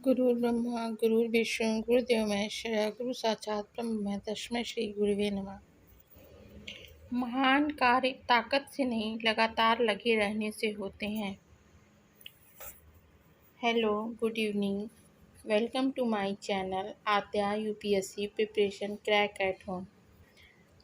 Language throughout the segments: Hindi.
गुरुर्ब्रह्मा गुरुर्विष्णु गुरुदेव महेश्वरा गुरु साक्षात ब्रह्म तस्मै श्री गुरुवे नमः। महान कार्य ताकत से नहीं लगातार लगे रहने से होते हैं। Hello, good evening, welcome to my channel Aadya UPSC preparation crack at home.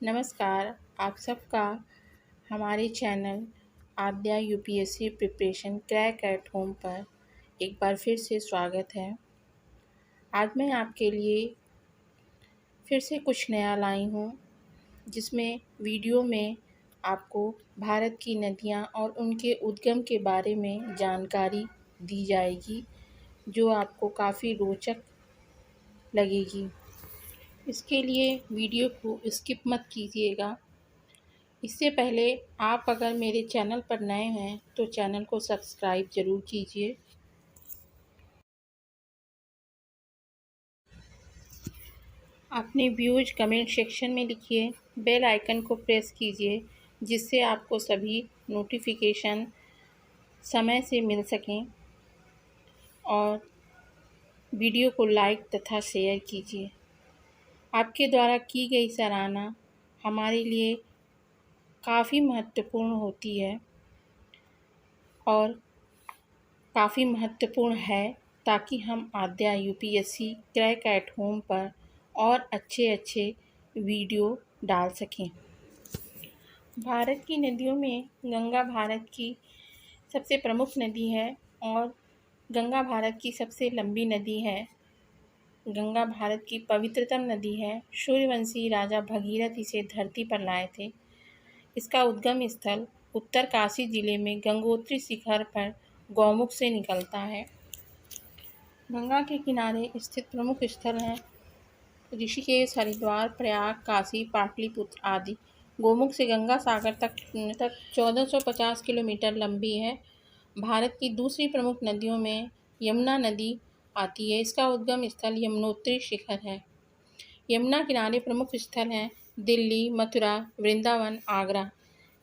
नमस्कार, आप सबका हमारे channel Aadya UPSC preparation crack at home पर एक बार फिर से स्वागत है। आज मैं आपके लिए फिर से कुछ नया लाई हूँ, जिसमें वीडियो में आपको भारत की नदियाँ और उनके उद्गम के बारे में जानकारी दी जाएगी, जो आपको काफ़ी रोचक लगेगी। इसके लिए वीडियो को स्किप मत कीजिएगा। इससे पहले आप अगर मेरे चैनल पर नए हैं तो चैनल को सब्सक्राइब ज़रूर कीजिए। अपने व्यूज कमेंट सेक्शन में लिखिए, बेल आइकन को प्रेस कीजिए, जिससे आपको सभी नोटिफिकेशन समय से मिल सकें, और वीडियो को लाइक तथा शेयर कीजिए। आपके द्वारा की गई सराहना हमारे लिए काफ़ी महत्वपूर्ण होती है और काफ़ी महत्वपूर्ण है, ताकि हम आद्या यूपीएससी क्रैक एट होम पर और अच्छे वीडियो डाल सकें। भारत की नदियों में गंगा भारत की सबसे प्रमुख नदी है और गंगा भारत की सबसे लंबी नदी है। गंगा भारत की पवित्रतम नदी है। सूर्यवंशी राजा भगीरथ इसे धरती पर लाए थे। इसका उद्गम स्थल उत्तरकाशी जिले में गंगोत्री शिखर पर गौमुख से निकलता है। गंगा के किनारे स्थित प्रमुख स्थल हैं ऋषिकेश, हरिद्वार, प्रयाग, काशी, पाटलिपुत्र आदि। गौमुख से गंगा सागर तक 1450 किलोमीटर लंबी है। भारत की दूसरी प्रमुख नदियों में यमुना नदी आती है। इसका उद्गम स्थल यमुनोत्री शिखर है। यमुना किनारे प्रमुख स्थल हैं दिल्ली, मथुरा, वृंदावन, आगरा।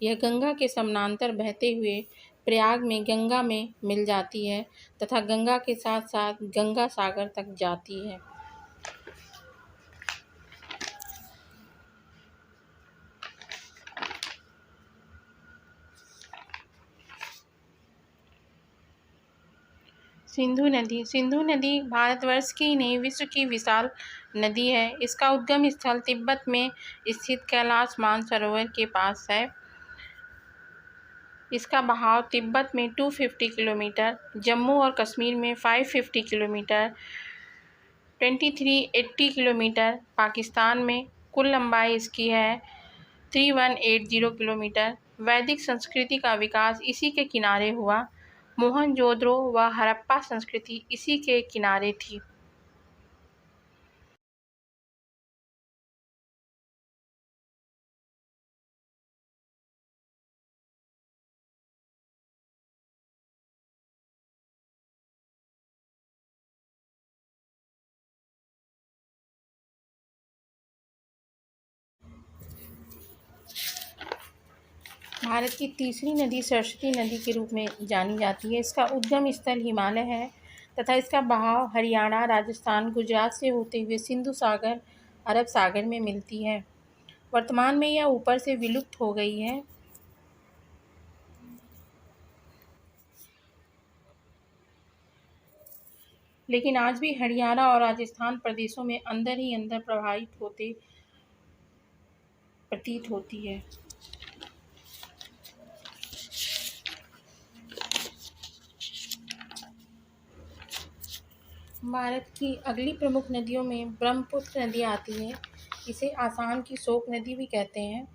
यह गंगा के समानांतर बहते हुए प्रयाग में गंगा में मिल जाती है तथा गंगा के साथ साथ गंगा सागर तक जाती है। सिंधु नदी भारतवर्ष की ही नहीं, विश्व की विशाल नदी है। इसका उद्गम स्थल तिब्बत में स्थित कैलाश मानसरोवर के पास है। इसका बहाव तिब्बत में 250 किलोमीटर, जम्मू और कश्मीर में 550 किलोमीटर, 2380 किलोमीटर, पाकिस्तान में कुल लंबाई इसकी है 3180 किलोमीटर। वैदिक संस्कृति का विकास इसी के किनारे हुआ। मोहनजोदड़ो व हड़प्पा संस्कृति इसी के किनारे थी। भारत की तीसरी नदी सरस्वती नदी के रूप में जानी जाती है। इसका उद्गम स्थल हिमालय है तथा इसका बहाव हरियाणा, राजस्थान, गुजरात से होते हुए सिंधु सागर, अरब सागर में मिलती है। वर्तमान में यह ऊपर से विलुप्त हो गई है। लेकिन आज भी हरियाणा और राजस्थान प्रदेशों में अंदर ही अंदर प्रवाहित होते प्रतीत होती है। भारत की अगली प्रमुख नदियों में ब्रह्मपुत्र नदी आती है। इसे आसाम की शोक नदी भी कहते हैं।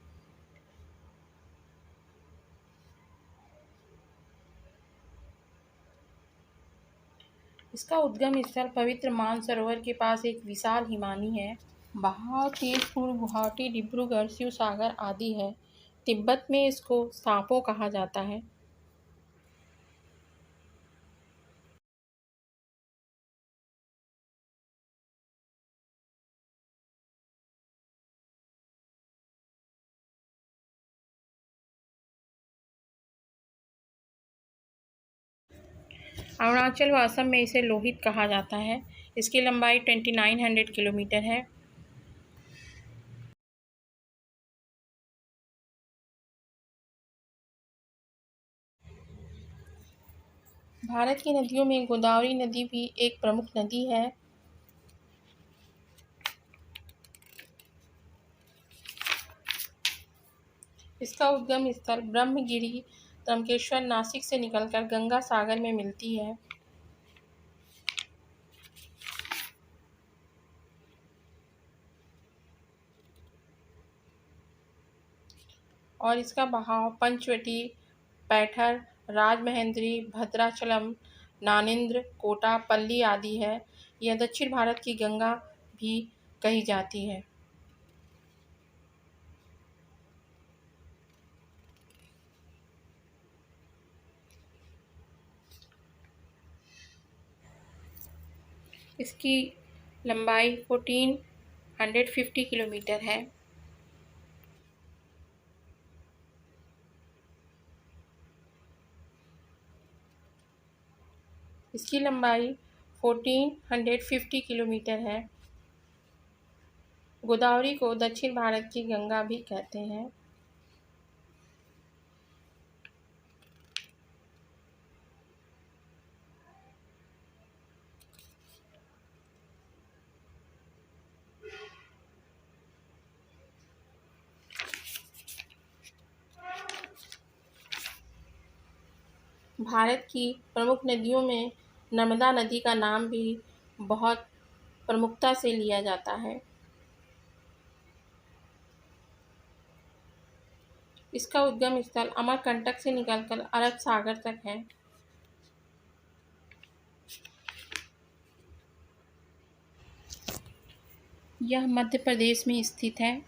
इसका उद्गम स्थल पवित्र मानसरोवर के पास एक विशाल हिमानी है। बहाव तेजपुर, गुवाहाटी, डिब्रूगढ़, शिवसागर आदि है। तिब्बत में इसको सांपो कहा जाता है। अरुणाचल व असम में इसे लोहित कहा जाता है। इसकी लंबाई 2900 किलोमीटर है। भारत की नदियों में गोदावरी नदी भी एक प्रमुख नदी है। इसका उद्गम स्थल ब्रह्मगिरी त्र्यंबकेश्वर नासिक से निकलकर गंगा सागर में मिलती है। और इसका बहाव पंचवटी, पैठर, राजमहेंद्री, भद्राचलम, नानेंद्र, कोटा, पल्ली आदि है। यह दक्षिण भारत की गंगा भी कही जाती है। इसकी लंबाई 1450 किलोमीटर है। इसकी लंबाई 1450 किलोमीटर है। गोदावरी को दक्षिण भारत की गंगा भी कहते हैं। भारत की प्रमुख नदियों में नर्मदा नदी का नाम भी बहुत प्रमुखता से लिया जाता है। इसका उद्गम स्थल अमरकंटक से निकलकर अरब सागर तक है। यह मध्य प्रदेश में स्थित है।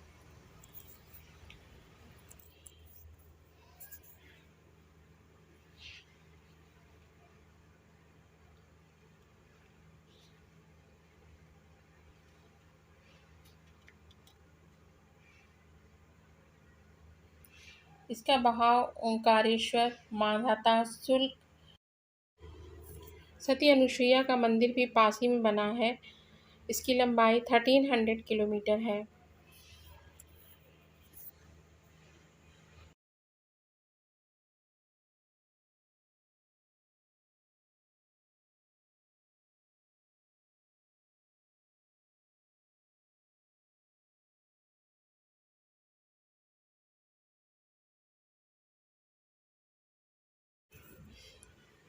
इसका बहाव ओंकारेश्वर, मांधाता, शुल्क, सती अनुसुईया का मंदिर भी पास ही में बना है। इसकी लंबाई 1300 किलोमीटर है।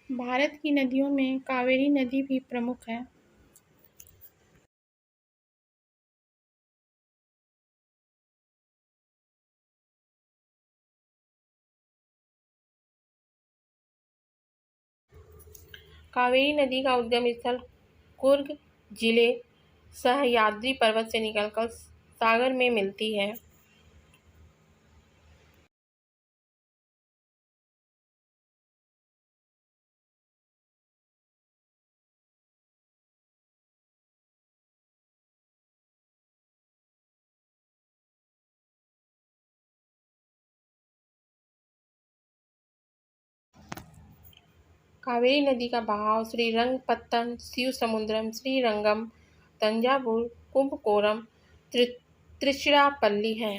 भारत की नदियों में कावेरी नदी भी प्रमुख है। कावेरी नदी का उद्गम स्थल कुर्ग जिले सह्याद्री पर्वत से निकलकर सागर में मिलती है। कावेरी नदी का बहाव श्रीरंगपत्तन, शिवसमुद्रम, श्रीरंगम, तंजावुर, कुंभकोणम, तिरुचिरापल्ली है।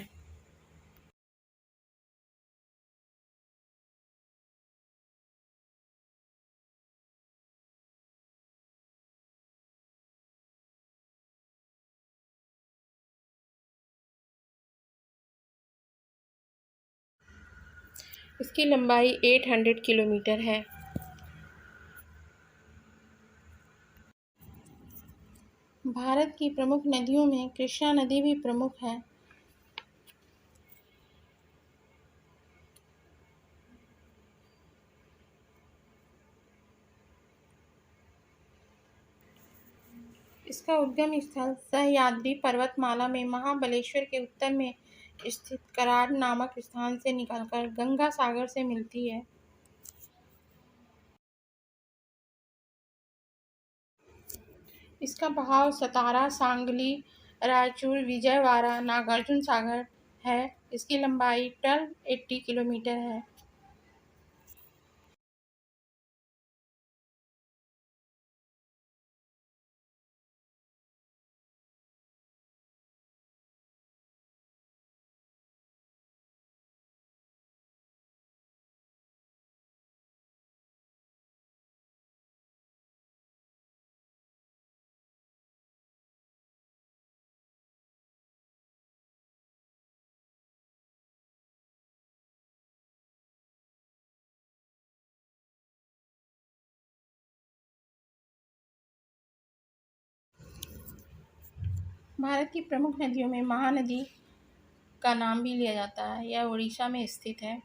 इसकी लंबाई 800 किलोमीटर है। भारत की प्रमुख नदियों में कृष्णा नदी भी प्रमुख है। इसका उद्गम स्थल सह्याद्री पर्वतमाला में महाबलेश्वर के उत्तर में स्थित कराड़ नामक स्थान से निकलकर गंगा सागर से मिलती है। इसका बहाव सतारा, सांगली, रायचूर, विजयवाड़ा, नागार्जुन सागर है। इसकी लंबाई 1280 किलोमीटर है। भारत की प्रमुख नदियों में महानदी का नाम भी लिया जाता है। यह उड़ीसा में स्थित है।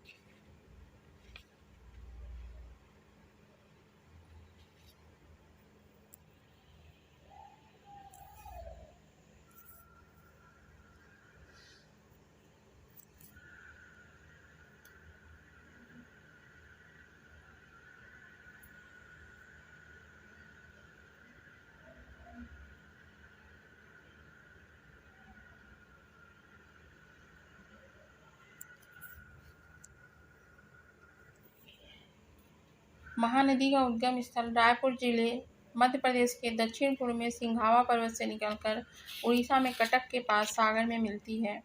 महानदी का उद्गम स्थल रायपुर जिले मध्य प्रदेश के दक्षिण पूर्व में सिंघावा पर्वत से निकलकर उड़ीसा में कटक के पास सागर में मिलती है।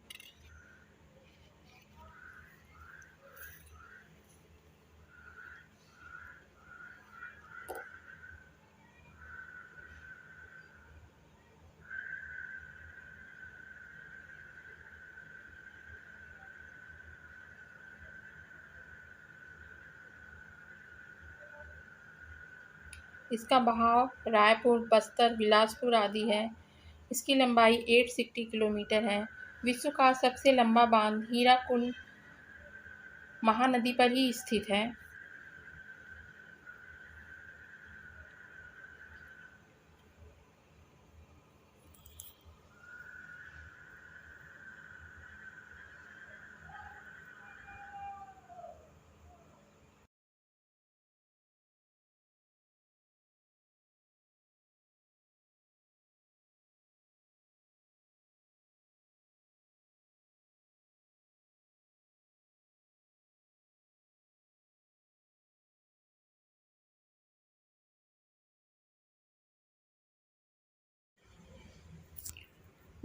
इसका बहाव रायपुर, बस्तर, बिलासपुर आदि है। इसकी लंबाई 860 किलोमीटर है। विश्व का सबसे लंबा बांध हीराकुंड महानदी पर ही स्थित है।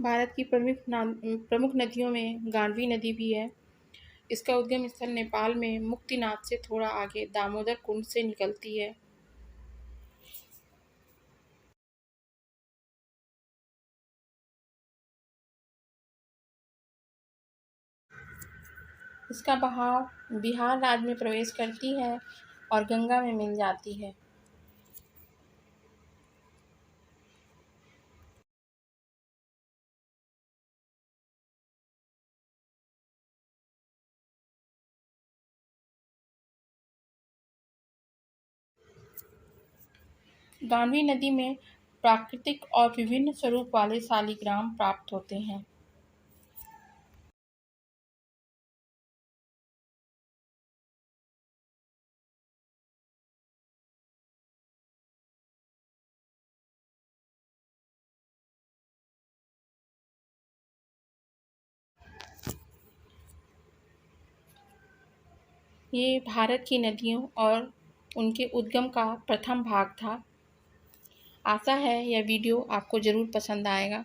भारत की प्रमुख नदियों में गांडवी नदी भी है। इसका उद्गम स्थल नेपाल में मुक्तिनाथ से थोड़ा आगे दामोदर कुंड से निकलती है। इसका बहाव बिहार राज्य में प्रवेश करती है और गंगा में मिल जाती है। गांडवी नदी में प्राकृतिक और विभिन्न स्वरूप वाले शालिग्राम प्राप्त होते हैं। ये भारत की नदियों और उनके उद्गम का प्रथम भाग था। आशा है यह वीडियो आपको ज़रूर पसंद आएगा।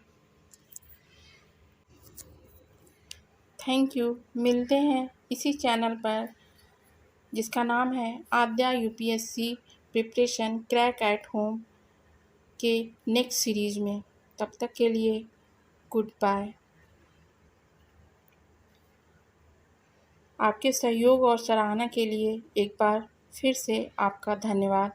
Thank you. मिलते हैं इसी चैनल पर जिसका नाम है Aadya UPSC preparation crack at home के नेक्स्ट सीरीज़ में। तब तक के लिए गुड बाय। आपके सहयोग और सराहना के लिए एक बार फिर से आपका धन्यवाद।